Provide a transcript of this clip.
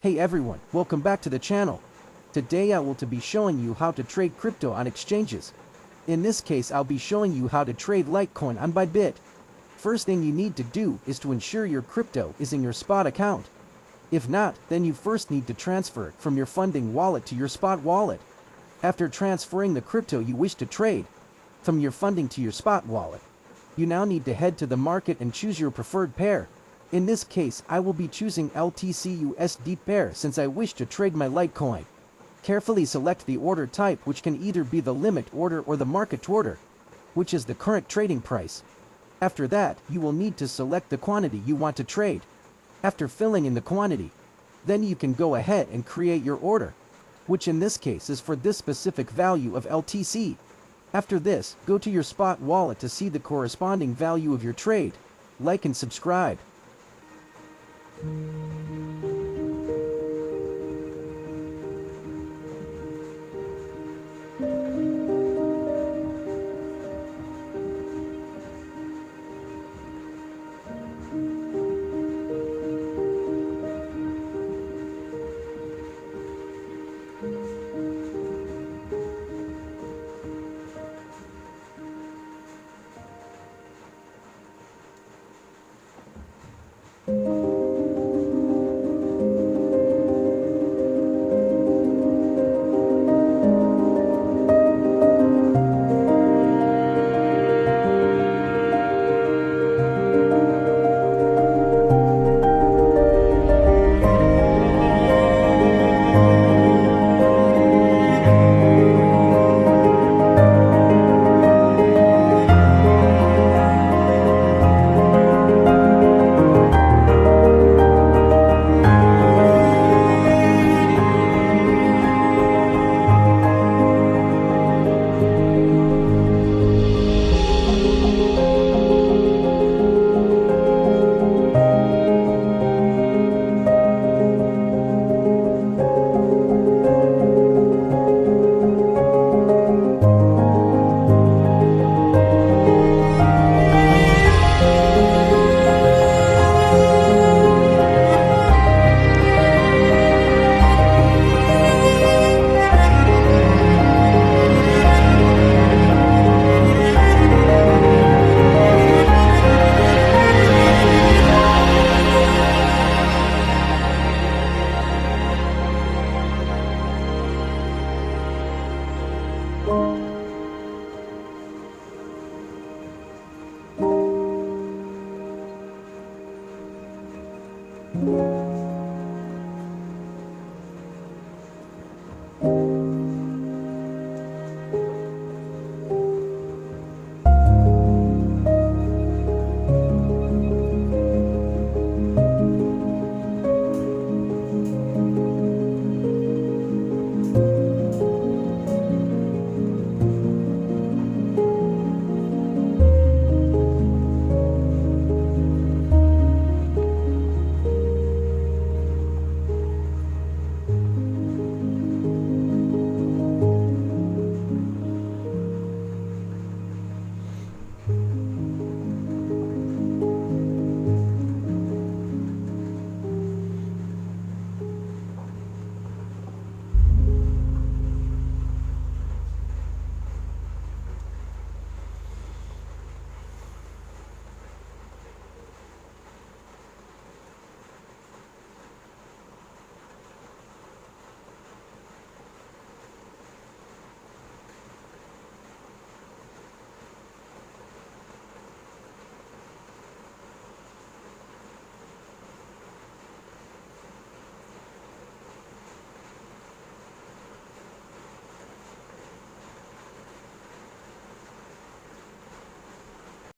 Hey everyone, welcome back to the channel. Today I will be showing you how to trade crypto on exchanges. In this case I'll be showing you how to trade Litecoin on Bybit. First thing you need to do is to ensure your crypto is in your spot account. If not, then you first need to transfer it from your funding wallet to your spot wallet. After transferring the crypto you wish to trade from your funding to your spot wallet, you now need to head to the market and choose your preferred pair. In this case, I will be choosing LTC-USD pair since I wish to trade my Litecoin. Carefully select the order type, which can either be the limit order or the market order, which is the current trading price. After that, you will need to select the quantity you want to trade. After filling in the quantity, then you can go ahead and create your order, which in this case is for this specific value of LTC. After this, go to your spot wallet to see the corresponding value of your trade. Like and subscribe. You